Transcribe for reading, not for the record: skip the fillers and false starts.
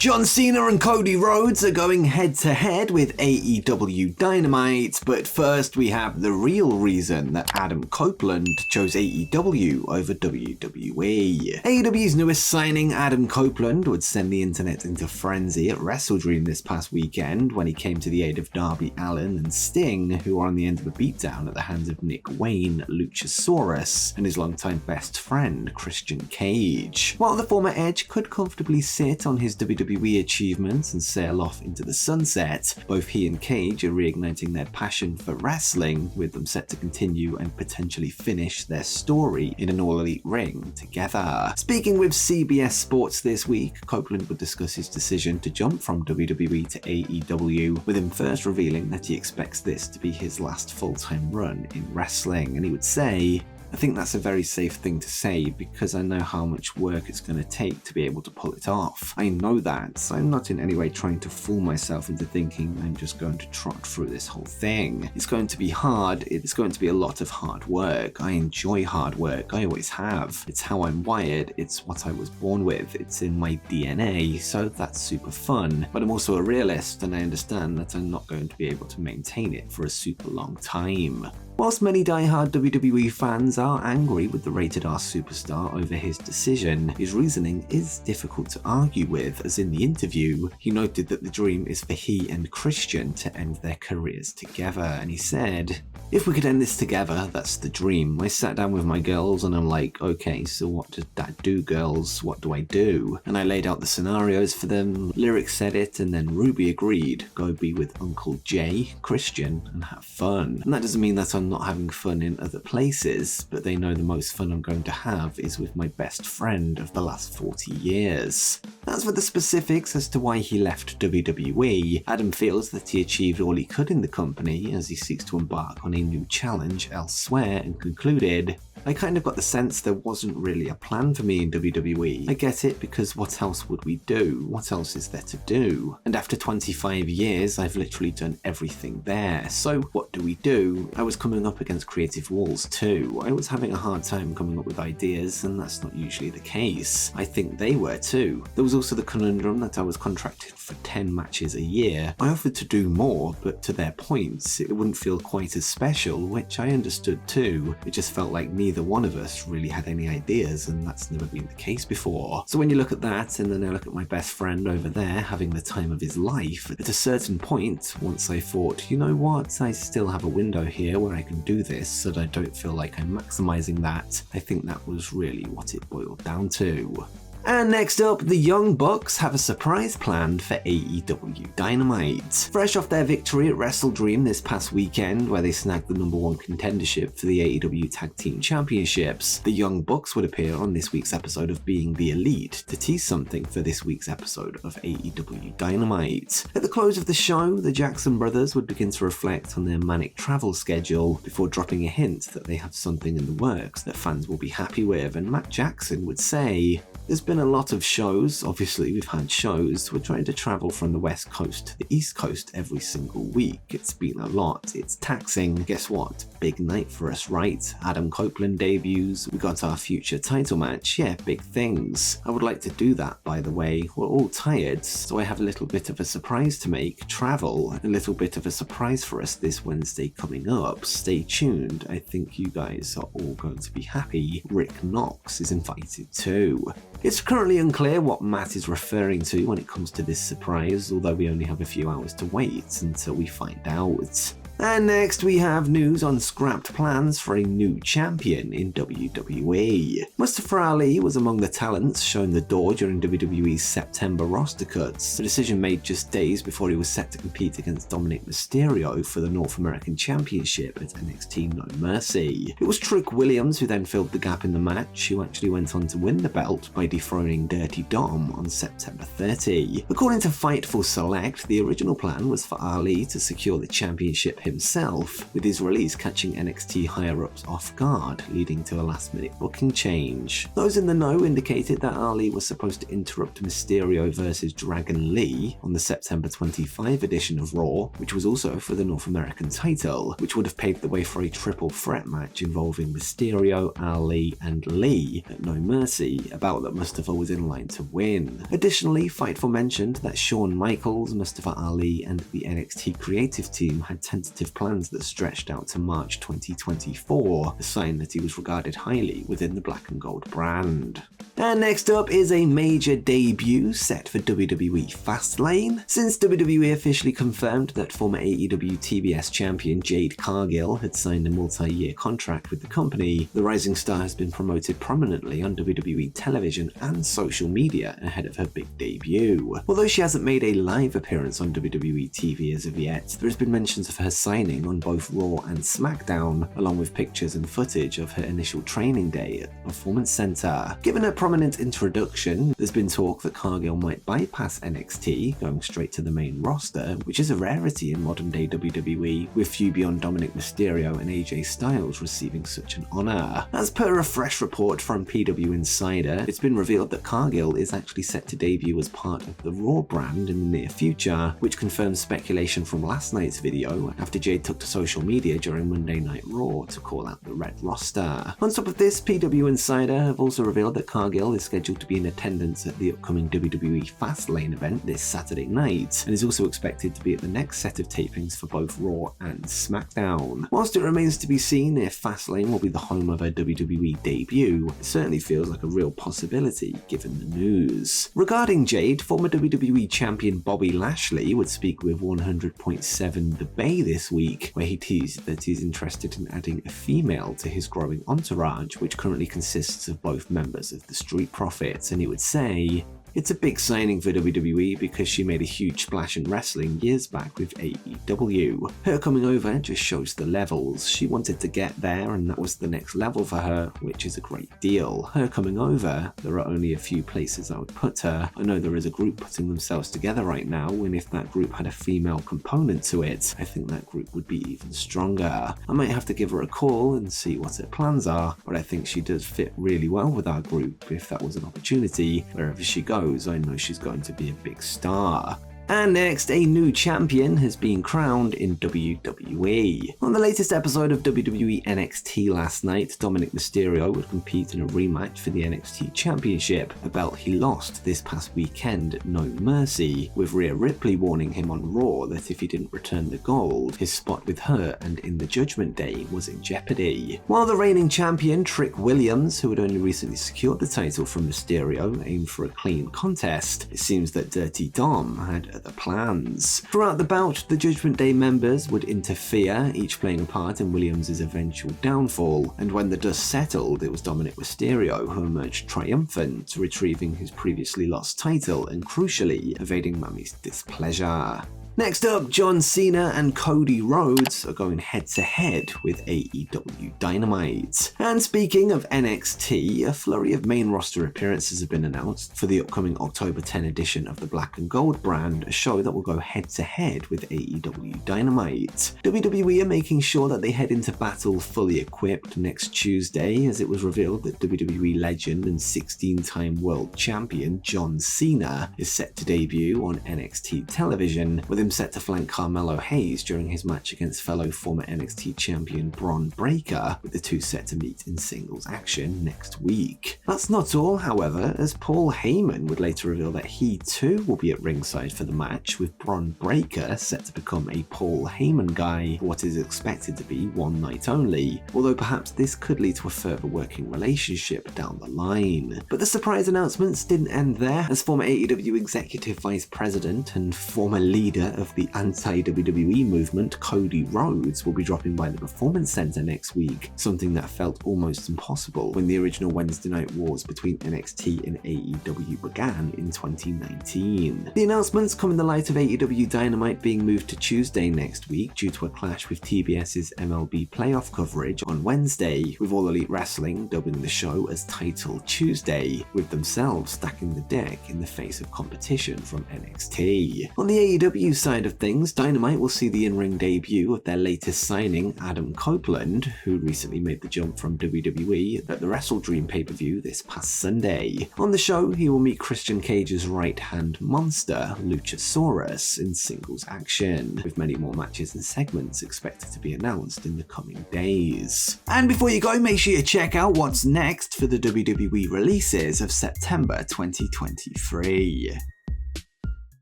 John Cena and Cody Rhodes are going head-to-head with AEW Dynamite, but first we have the real reason that Adam Copeland chose AEW over WWE. AEW's newest signing, Adam Copeland, would send the internet into frenzy at WrestleDream this past weekend when he came to the aid of Darby Allin and Sting, who were on the end of a beatdown at the hands of Nick Wayne, Luchasaurus, and his longtime best friend, Christian Cage. While the former Edge could comfortably sit on his WWE achievements and sail off into the sunset, both he and Cage are reigniting their passion for wrestling, with them set to continue and potentially finish their story in an all-elite ring together. Speaking with CBS Sports this week, Copeland would discuss his decision to jump from WWE to AEW, with him first revealing that he expects this to be his last full-time run in wrestling, and he would say, "I think that's a very safe thing to say because I know how much work it's going to take to be able to pull it off. I know that, so I'm not in any way trying to fool myself into thinking I'm just going to trot through this whole thing. It's going to be hard, it's going to be a lot of hard work. I enjoy hard work, I always have. It's how I'm wired, it's what I was born with, it's in my DNA, so that's super fun. But I'm also a realist and I understand that I'm not going to be able to maintain it for a super long time." Whilst many die-hard WWE fans are angry with the rated R superstar over his decision, his reasoning is difficult to argue with, as in the interview, he noted that the dream is for he and Christian to end their careers together, and he said, "If we could end this together, that's the dream. I sat down with my girls and I'm like, okay, so what does that do, girls? What do I do?" And I laid out the scenarios for them, Lyric said it, and then Ruby agreed, go be with Uncle Jay, Christian, and have fun. And that doesn't mean that I'm not having fun in other places, but they know the most fun I'm going to have is with my best friend of the last 40 years. As for the specifics as to why he left WWE, Adam feels that he achieved all he could in the company as he seeks to embark on a new challenge elsewhere, and concluded, "I kind of got the sense there wasn't really a plan for me in WWE. I get it, because what else would we do? What else is there to do? And after 25 years, I've literally done everything there. So what do we do? I was coming up against creative walls too. I was having a hard time coming up with ideas, and that's not usually the case. I think they were too. There was also the conundrum that I was contracted for 10 matches a year. I offered to do more, but to their points, it wouldn't feel quite as special, which I understood too. It just felt like neither one of us really had any ideas, and that's never been the case before. So when you look at that, and then I look at my best friend over there having the time of his life, at a certain point, once I thought, you know what, I still have a window here where I can do this so that I don't feel like I'm maximizing that. I think that was really what it boiled down to." And next up, the Young Bucks have a surprise planned for AEW Dynamite. Fresh off their victory at WrestleDream this past weekend, where they snagged the #1 contendership for the AEW Tag Team Championships, the Young Bucks would appear on this week's episode of Being the Elite to tease something for this week's episode of AEW Dynamite. At the close of the show, the Jackson brothers would begin to reflect on their manic travel schedule before dropping a hint that they have something in the works that fans will be happy with, and Matt Jackson would say, "There's been a lot of shows, obviously we've had shows, we're trying to travel from the West Coast to the East Coast every single week. It's been a lot, it's taxing. Guess what? Big night for us, right? Adam Copeland debuts, we got our future title match, yeah, big things. I would like to do that, by the way. We're all tired, so I have a little bit of a surprise to make. Travel, a little bit of a surprise for us this Wednesday coming up. Stay tuned, I think you guys are all going to be happy. Rick Knox is invited too." It's currently unclear what Matt is referring to when it comes to this surprise, although we only have a few hours to wait until we find out. And next we have news on scrapped plans for a new champion in WWE. Mustafa Ali was among the talents shown the door during WWE's September roster cuts, a decision made just days before he was set to compete against Dominic Mysterio for the North American Championship at NXT No Mercy. It was Trick Williams who then filled the gap in the match, who actually went on to win the belt by dethroning Dirty Dom on September 30. According to Fightful Select, the original plan was for Ali to secure the championship himself, with his release catching NXT higher-ups off guard, leading to a last-minute booking change. Those in the know indicated that Ali was supposed to interrupt Mysterio vs Dragon Lee on the September 25 edition of Raw, which was also for the North American title, which would have paved the way for a triple threat match involving Mysterio, Ali, and Lee at No Mercy, a bout that Mustafa was in line to win. Additionally, Fightful mentioned that Shawn Michaels, Mustafa Ali, and the NXT creative team had tentative plans that stretched out to March 2024, a sign that he was regarded highly within the Black and Gold brand. And next up is a major debut set for WWE FASTLANE. Since WWE officially confirmed that former AEW TBS champion Jade Cargill had signed a multi-year contract with the company, the rising star has been promoted prominently on WWE television and social media ahead of her big debut. Although she hasn't made a live appearance on WWE TV as of yet, there has been mentions of her signing on both Raw and SmackDown, along with pictures and footage of her initial training day at the Performance Center. Given her prominent introduction, there's been talk that Cargill might bypass NXT, going straight to the main roster, which is a rarity in modern day WWE, with few beyond Dominic Mysterio and AJ Styles receiving such an honor. As per a fresh report from PW Insider, it's been revealed that Cargill is actually set to debut as part of the Raw brand in the near future, which confirms speculation from last night's video after Jade took to social media during Monday Night Raw to call out the Red roster. On top of this, PW Insider have also revealed that Cargill is scheduled to be in attendance at the upcoming WWE FASTLANE event this Saturday night, and is also expected to be at the next set of tapings for both Raw and SmackDown. Whilst it remains to be seen if FASTLANE will be the home of her WWE debut, it certainly feels like a real possibility given the news. Regarding Jade, former WWE champion Bobby Lashley would speak with 100.7 The Bay this week, where he teased that he's interested in adding a female to his growing entourage, which currently consists of both members of the Street Profits, and he would say, "It's a big signing for WWE because she made a huge splash in wrestling years back with AEW. Her coming over just shows the levels. She wanted to get there and that was the next level for her, which is a great deal. Her coming over, there are only a few places I would put her. I know there is a group putting themselves together right now, and if that group had a female component to it, I think that group would be even stronger. I might have to give her a call and see what her plans are, but I think she does fit really well with our group if that was an opportunity. Wherever she goes, I know she's going to be a big star." And next, a new champion has been crowned in WWE. On the latest episode of WWE NXT last night, Dominic Mysterio would compete in a rematch for the NXT Championship, a belt he lost this past weekend at No Mercy, with Rhea Ripley warning him on Raw that if he didn't return the gold, his spot with her and in the Judgment Day was in jeopardy. While the reigning champion Trick Williams, who had only recently secured the title from Mysterio, aimed for a clean contest, it seems that Dirty Dom had other plans. Throughout the bout, the Judgment Day members would interfere, each playing a part in Williams' eventual downfall, and when the dust settled, it was Dominic Mysterio who emerged triumphant, retrieving his previously lost title and crucially evading Mami's displeasure. Next up, John Cena and Cody Rhodes are going head-to-head with AEW Dynamite. And speaking of NXT, a flurry of main roster appearances have been announced for the upcoming October 10 edition of the Black and Gold brand, a show that will go head-to-head with AEW Dynamite. WWE are making sure that they head into battle fully equipped next Tuesday, as it was revealed that WWE legend and 16-time world champion John Cena is set to debut on NXT television, with him set to flank Carmelo Hayes during his match against fellow former NXT champion Bron Breakker, with the two set to meet in singles action next week. That's not all, however, as Paul Heyman would later reveal that he too will be at ringside for the match, with Bron Breakker set to become a Paul Heyman guy for what is expected to be one night only, although perhaps this could lead to a further working relationship down the line. But the surprise announcements didn't end there, as former AEW Executive Vice President and former leader of the anti-WWE movement, Cody Rhodes, will be dropping by the Performance Center next week, something that felt almost impossible when the original Wednesday night wars between NXT and AEW began in 2019. The announcements come in the light of AEW Dynamite being moved to Tuesday next week due to a clash with TBS's MLB playoff coverage on Wednesday, with All Elite Wrestling dubbing the show as Title Tuesday, with themselves stacking the deck in the face of competition from NXT. On the AEW news side of things, Dynamite will see the in-ring debut of their latest signing, Adam Copeland, who recently made the jump from WWE at the WrestleDream pay-per-view this past Sunday. On the show, he will meet Christian Cage's right-hand monster, Luchasaurus, in singles action, with many more matches and segments expected to be announced in the coming days. And before you go, make sure you check out what's next for the WWE releases of September 2023.